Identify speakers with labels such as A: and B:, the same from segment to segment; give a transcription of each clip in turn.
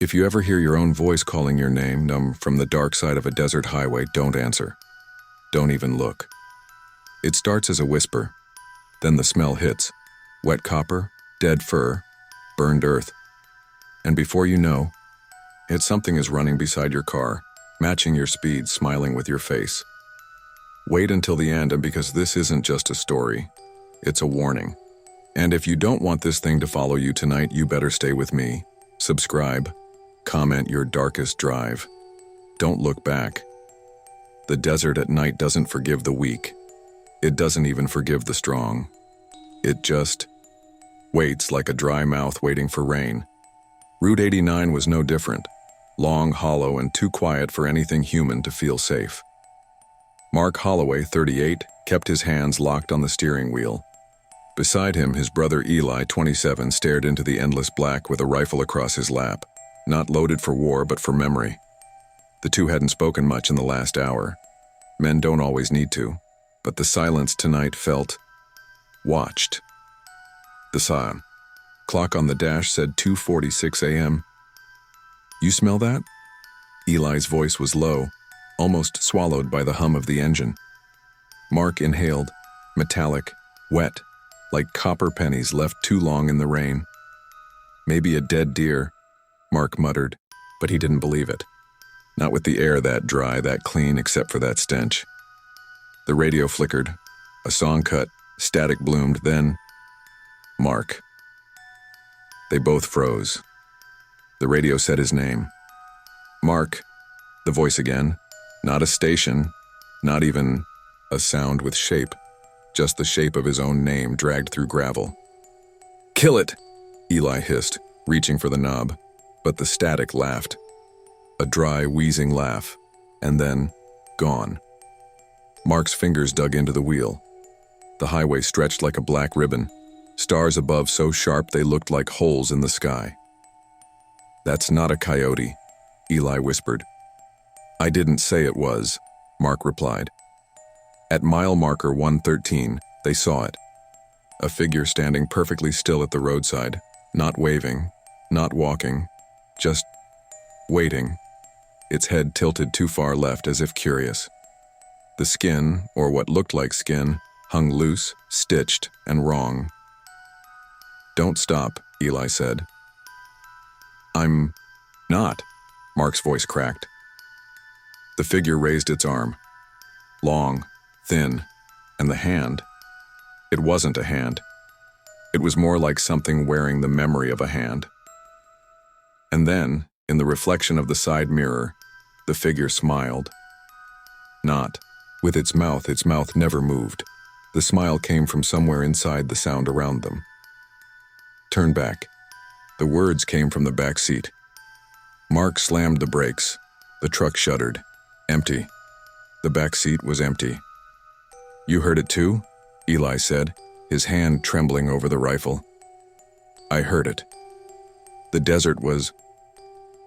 A: If you ever hear your own voice calling your name from the dark side of a desert highway, don't answer. Don't even look. It starts as a whisper. Then the smell hits. Wet copper, dead fur, burned earth. And before you know, something is running beside your car, matching your speed, smiling with your face. Wait until the end, and because this isn't just a story, it's a warning. And if you don't want this thing to follow you tonight, you better stay with me. Subscribe. Comment your darkest drive. Don't look back. The desert at night doesn't forgive the weak. It doesn't even forgive the strong. It just waits like a dry mouth waiting for rain. Route 89 was no different. Long, hollow, and too quiet for anything human to feel safe. Mark Holloway, 38, kept his hands locked on the steering wheel. Beside him, his brother Eli, 27, stared into the endless black with a rifle across his lap, not loaded for war but for memory. The two hadn't spoken much in the last hour. Men don't always need to, but the silence tonight felt watched. The clock on the dash said 2:46 a.m. "You smell that?" Eli's voice was low, almost swallowed by the hum of the engine. Mark inhaled, metallic, wet, like copper pennies left too long in the rain. "Maybe a dead deer," Mark muttered, but he didn't believe it. Not with the air that dry, that clean, except for that stench. The radio flickered, a song cut, static bloomed, then Mark. They both froze. The radio said his name. Mark, the voice again. Not a station, not even a sound with shape, just the shape of his own name dragged through gravel. "Kill it!" Eli hissed, reaching for the knob, but the static laughed. A dry, wheezing laugh, and then gone. Mark's fingers dug into the wheel. The highway stretched like a black ribbon, stars above so sharp they looked like holes in the sky. "That's not a coyote," Eli whispered. "I didn't say it was," Mark replied. At mile marker 113, they saw it. A figure standing perfectly still at the roadside, not waving, not walking, just waiting, its head tilted too far left as if curious. The skin, or what looked like skin, hung loose, stitched, and wrong. "Don't stop," Eli said. "I'm not," Mark's voice cracked. The figure raised its arm. Long, thin, and the hand. It wasn't a hand. It was more like something wearing the memory of a hand. And then, in the reflection of the side mirror, the figure smiled. Not. With its mouth never moved. The smile came from somewhere inside the sound around them. "Turn back." The words came from the back seat. Mark slammed the brakes. The truck shuddered. Empty. The back seat was empty. "You heard it too?" Eli said, his hand trembling over the rifle. "I heard it." The desert was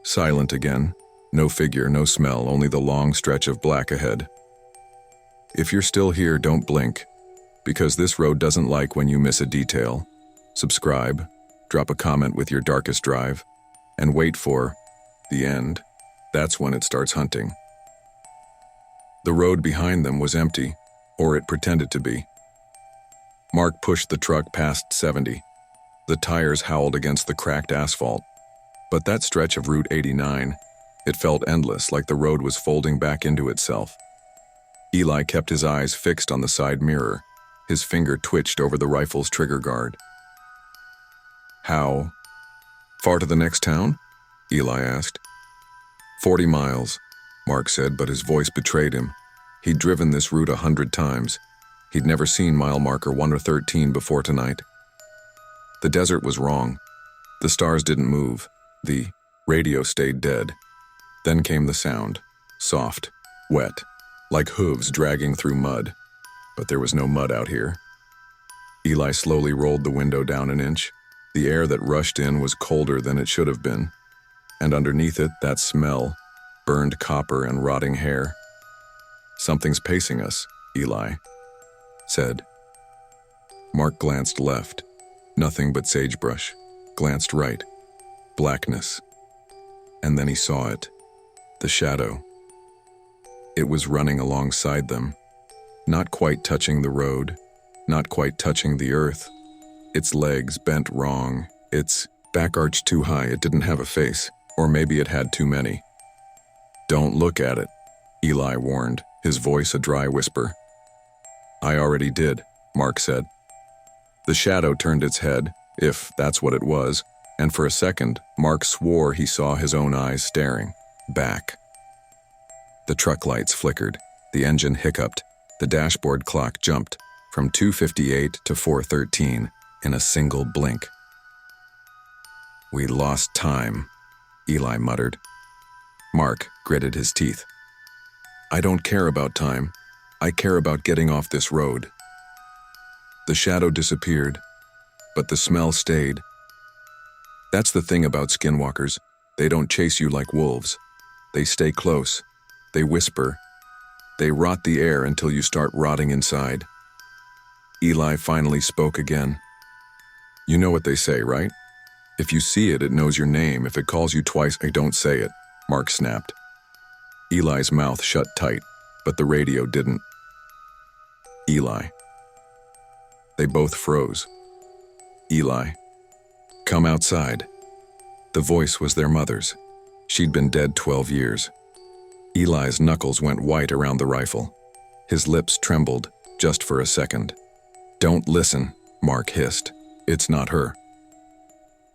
A: silent again. No figure, no smell, only the long stretch of black ahead. If you're still here, don't blink, because this road doesn't like when you miss a detail. Subscribe, drop a comment with your darkest drive, and wait for the end. That's when it starts hunting. The road behind them was empty, or it pretended to be. Mark pushed the truck past 70. The tires howled against the cracked asphalt. But that stretch of Route 89, it felt endless, like the road was folding back into itself. Eli kept his eyes fixed on the side mirror. His finger twitched over the rifle's trigger guard. "How far to the next town?" Eli asked. 40 miles, Mark said, but his voice betrayed him. He'd driven this route 100 times. He'd never seen mile marker 113 before tonight. The desert was wrong. The stars didn't move. The radio stayed dead. Then came the sound, soft, wet, like hooves dragging through mud. But there was no mud out here. Eli slowly rolled the window down an inch. The air that rushed in was colder than it should have been. And underneath it, that smell, burned copper and rotting hair. "Something's pacing us," Eli said. Mark glanced left. Nothing but sagebrush. Glanced right. Blackness. and then he saw it. The shadow. It was running alongside them, not quite touching the road, not quite touching the earth. Its legs bent wrong, its back arched too high. It didn't have a face, or maybe it had too many. "Don't look at it," Eli warned, his voice a dry whisper. "I already did," Mark said. The shadow turned its head, if that's what it was, and for a second, Mark swore he saw his own eyes staring back. The truck lights flickered, the engine hiccuped, the dashboard clock jumped from 2:58 to 4:13 in a single blink. "We lost time," Eli muttered. Mark gritted his teeth. "I don't care about time. I care about getting off this road." The shadow disappeared, but the smell stayed. That's the thing about skinwalkers. They don't chase you like wolves. They stay close. They whisper. They rot the air until you start rotting inside. Eli finally spoke again. "You know what they say, right? If you see it, it knows your name. If it calls you twice, I don't say it," Mark snapped. Eli's mouth shut tight, but the radio didn't. "Eli." They both froze. "Eli, come outside." The voice was their mother's. She'd been dead 12 years. Eli's knuckles went white around the rifle. His lips trembled, just for a second. "Don't listen," Mark hissed. "It's not her."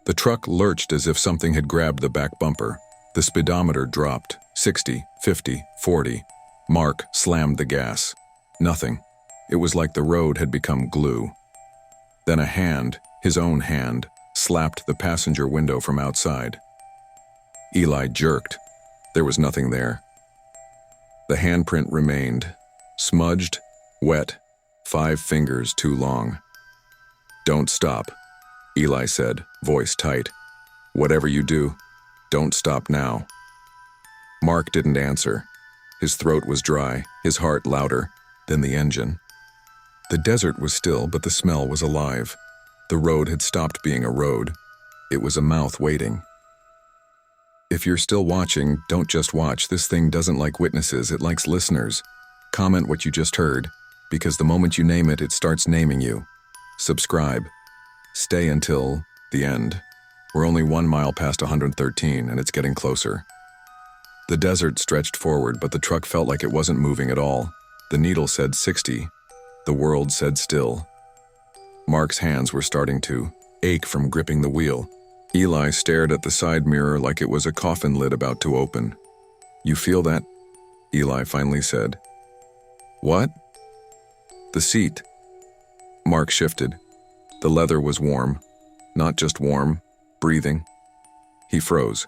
A: The truck lurched as if something had grabbed the back bumper. The speedometer dropped, 60, 50, 40. Mark slammed the gas. Nothing. It was like the road had become glue. Then a hand, his own hand, slapped the passenger window from outside. Eli jerked. There was nothing there. The handprint remained, smudged, wet, 5 fingers too long. "Don't stop," Eli said, voice tight. "Whatever you do, don't stop now." Mark didn't answer. His throat was dry, his heart louder than the engine. The desert was still, but the smell was alive. The road had stopped being a road. It was a mouth waiting. If you're still watching, don't just watch. This thing doesn't like witnesses, it likes listeners. Comment what you just heard, because the moment you name it, it starts naming you. Subscribe. Stay until the end. We're only 1 mile past 113, and it's getting closer. The desert stretched forward, but the truck felt like it wasn't moving at all. The needle said 60. The world said still. Mark's hands were starting to ache from gripping the wheel. Eli stared at the side mirror like it was a coffin lid about to open. "You feel that?" Eli finally said. "What?" "The seat." Mark shifted. The leather was warm. Not just warm, breathing. He froze.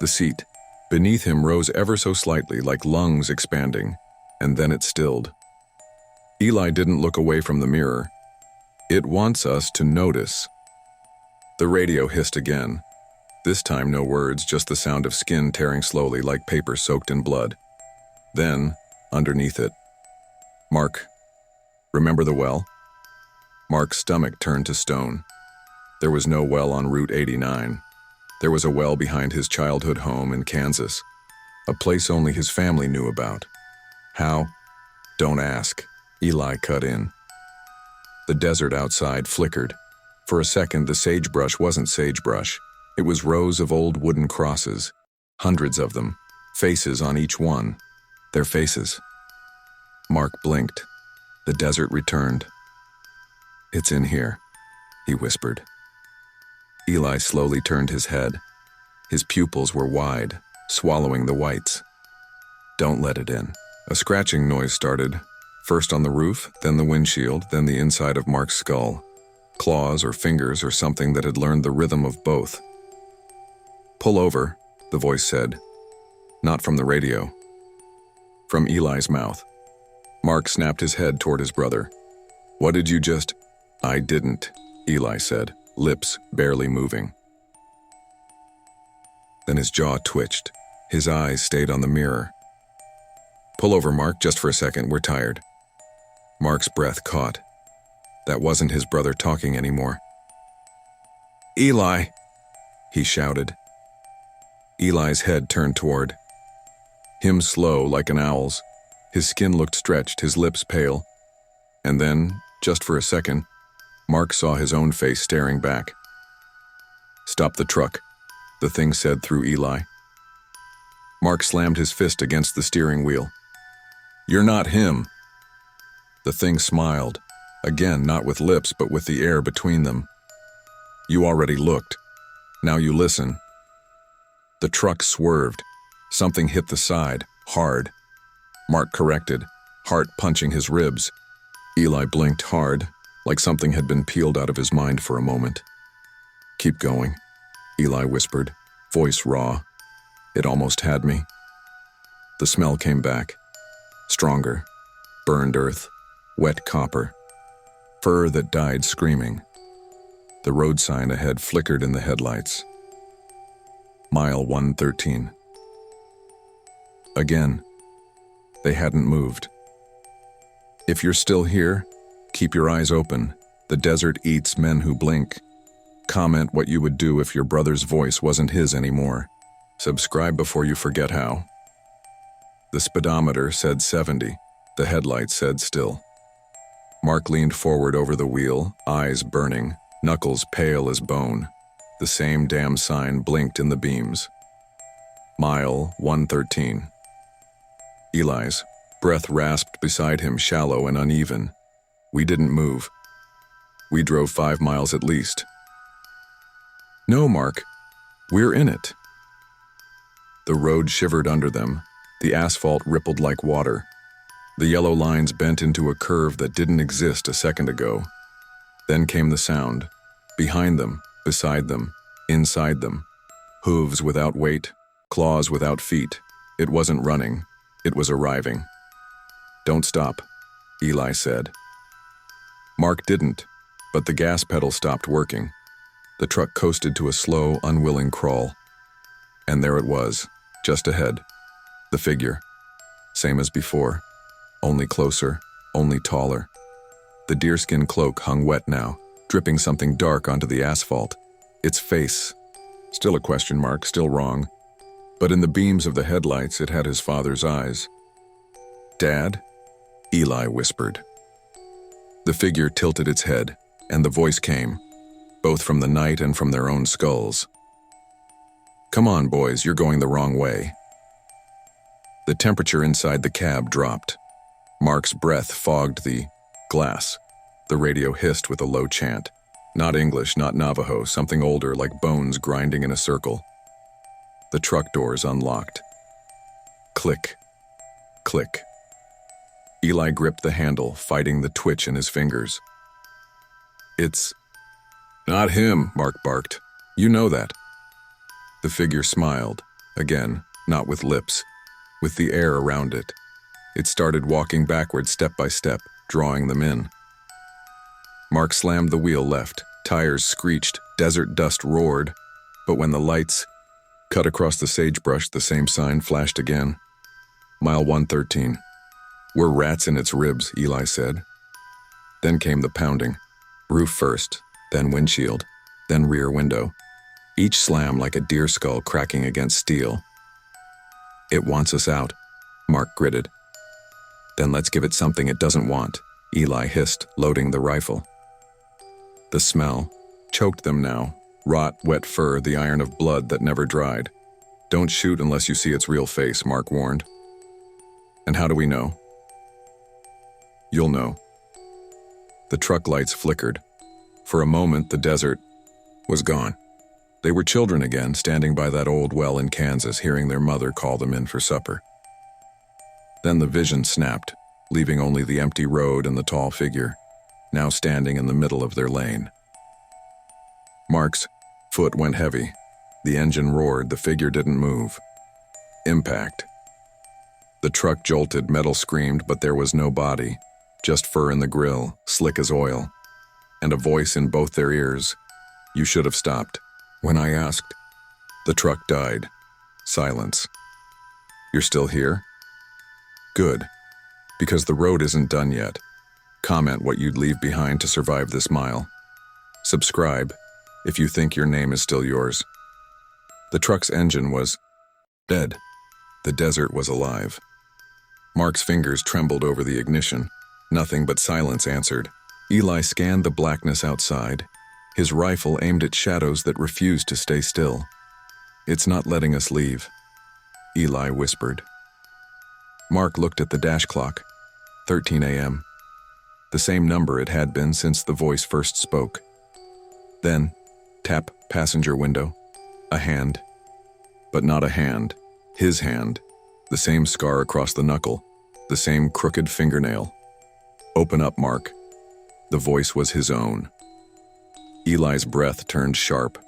A: The seat. Beneath him rose ever so slightly, like lungs expanding, and then it stilled. Eli didn't look away from the mirror. "It wants us to notice." The radio hissed again. This time no words, just the sound of skin tearing slowly like paper soaked in blood. Then, underneath it, "Mark, remember the well?" Mark's stomach turned to stone. There was no well on Route 89. There was a well behind his childhood home in Kansas, a place only his family knew about. How? Don't ask. Eli cut in. The desert outside flickered. For a second, the sagebrush wasn't sagebrush. It was rows of old wooden crosses, hundreds of them, faces on each one. Their faces. Mark blinked. The desert returned. "It's in here," he whispered. Eli slowly turned his head. His pupils were wide, swallowing the whites. "Don't let it in." A scratching noise started, first on the roof, then the windshield, then the inside of Mark's skull. Claws or fingers or something that had learned the rhythm of both. "Pull over," the voice said. Not from the radio. From Eli's mouth. Mark snapped his head toward his brother. "What did you just—" "I didn't," Eli said, lips barely moving. Then his jaw twitched. His eyes stayed on the mirror. "Pull over, Mark, just for a second. We're tired." Mark's breath caught. That wasn't his brother talking anymore. "Eli!" he shouted. Eli's head turned toward him, slow like an owl's. His skin looked stretched, his lips pale. And then, just for a second, Mark saw his own face staring back. "Stop the truck," the thing said through Eli. Mark slammed his fist against the steering wheel. "You're not him." The thing smiled, again not with lips but with the air between them. "You already looked. Now you listen." The truck swerved. Something hit the side, hard. Mark corrected, heart punching his ribs. Eli blinked hard, like something had been peeled out of his mind for a moment. "Keep going," Eli whispered, voice raw. "It almost had me." The smell came back. Stronger. Burned earth. Wet copper. Fur that died screaming. The road sign ahead flickered in the headlights. Mile 113. Again. They hadn't moved. "If you're still here, keep your eyes open. The desert eats men who blink. Comment what you would do if your brother's voice wasn't his anymore. Subscribe before you forget how." The speedometer said 70. The headlights said still. Mark leaned forward over the wheel, eyes burning, knuckles pale as bone. The same damn sign blinked in the beams. Mile 113. Eli's breath rasped beside him, shallow and uneven. "We didn't move. We drove 5 miles at least." "No, Mark. We're in it." The road shivered under them. The asphalt rippled like water. The yellow lines bent into a curve that didn't exist a second ago. Then came the sound. Behind them, beside them, inside them. Hooves without weight, claws without feet. It wasn't running. It was arriving. "Don't stop," Eli said. Mark didn't, but the gas pedal stopped working. The truck coasted to a slow, unwilling crawl. And there it was, just ahead. The figure. Same as before. Only closer, only taller. The deerskin cloak hung wet now, dripping something dark onto the asphalt. Its face. Still a question mark, still wrong. But in the beams of the headlights, it had his father's eyes. "Dad?" Eli whispered. The figure tilted its head, and the voice came, both from the night and from their own skulls. "Come on, boys, you're going the wrong way." The temperature inside the cab dropped. Mark's breath fogged the glass. The radio hissed with a low chant. Not English, not Navajo, something older, like bones grinding in a circle. The truck doors unlocked. Click. Click. Eli gripped the handle, fighting the twitch in his fingers. "It's not him," Mark barked. "You know that." The figure smiled, again, not with lips, with the air around it. It started walking backward step by step, drawing them in. Mark slammed the wheel left, tires screeched, desert dust roared, but when the lights cut across the sagebrush, the same sign flashed again. Mile 113. "We're rats in its ribs," Eli said. Then came the pounding. Roof first, then windshield, then rear window. Each slam like a deer skull cracking against steel. "It wants us out," Mark gritted. "Then let's give it something it doesn't want," Eli hissed, loading the rifle. The smell choked them now. Rot, wet fur, the iron of blood that never dried. "Don't shoot unless you see its real face," Mark warned. "And how do we know?" "You'll know." The truck lights flickered. For a moment, the desert was gone. They were children again, standing by that old well in Kansas, hearing their mother call them in for supper. Then the vision snapped, leaving only the empty road and the tall figure, now standing in the middle of their lane. Mark's foot went heavy. The engine roared, the figure didn't move. Impact. The truck jolted, metal screamed, but there was no body, just fur in the grill, slick as oil. And a voice in both their ears. "You should have stopped." When I asked, the truck died. Silence. "You're still here?" "Good. Because the road isn't done yet. Comment what you'd leave behind to survive this mile. Subscribe if you think your name is still yours." The truck's engine was Dead. The desert was alive. Mark's fingers trembled over the ignition. Nothing but silence answered. Eli scanned the blackness outside, his rifle aimed at shadows that refused to stay still. "It's not letting us leave," Eli whispered. Mark looked at the dash clock. 13 a.m. The same number it had been since the voice first spoke. Then, tap, passenger window. A hand. But not a hand. His hand. The same scar across the knuckle. The same crooked fingernail. "Open up, Mark." The voice was his own. Eli's breath turned sharp.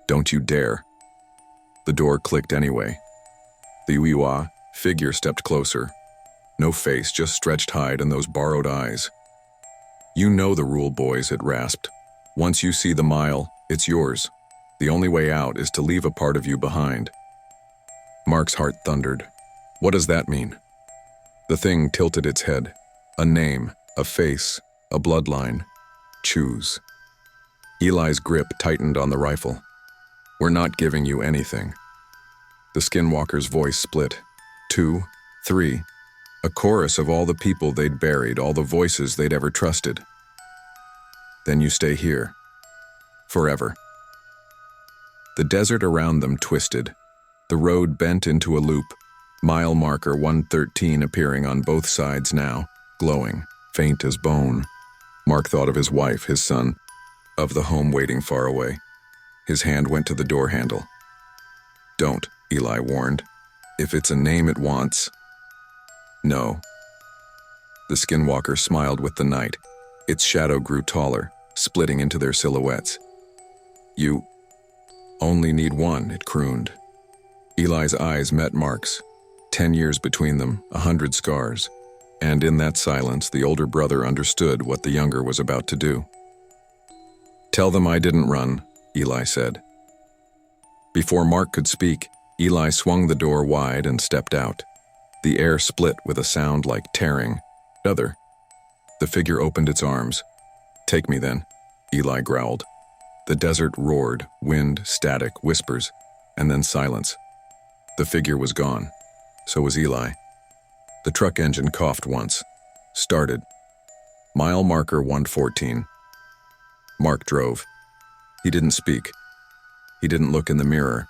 A: "Don't you dare." The door clicked anyway. The Uiwa figure stepped closer. No face, just stretched hide and those borrowed eyes. "You know the rule, boys," it rasped. "Once you see the mile, it's yours. The only way out is to leave a part of you behind." Mark's heart thundered. "What does that mean?" The thing tilted its head. "A name, a face, a bloodline. Choose." Eli's grip tightened on the rifle. "We're not giving you anything." The SkinWalker's voice split. 2, 3. A chorus of all the people they'd buried, all the voices they'd ever trusted. "Then you stay here. Forever." The desert around them twisted. The road bent into a loop. Mile marker 113 appearing on both sides now, glowing, faint as bone. Mark thought of his wife, his son, of the home waiting far away. His hand went to the door handle. "Don't," Eli warned. "If it's a name it wants." "No." The SkinWalker smiled with the night. Its shadow grew taller, splitting into their silhouettes. "You only need one," it crooned. Eli's eyes met Mark's. 10 years between them, 100 scars. And in that silence, the older brother understood what the younger was about to do. "Tell them I didn't run," Eli said. Before Mark could speak, Eli swung the door wide and stepped out. The air split with a sound like tearing. "Other." The figure opened its arms. "Take me then," Eli growled. The desert roared, wind, static, whispers, and then silence. The figure was gone. So was Eli. The truck engine coughed once. Started. Mile marker 114. Mark drove. He didn't speak. He didn't look in the mirror.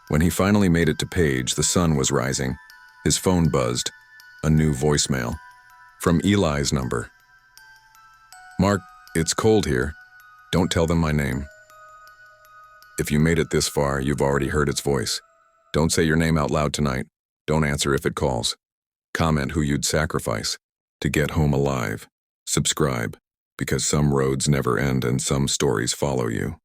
A: When he finally made it to Page, the sun was rising. His phone buzzed. A new voicemail. From Eli's number. "Mark, it's cold here. Don't tell them my name. If you made it this far, you've already heard its voice. Don't say your name out loud tonight. Don't answer if it calls. Comment who you'd sacrifice to get home alive. Subscribe, because some roads never end and some stories follow you."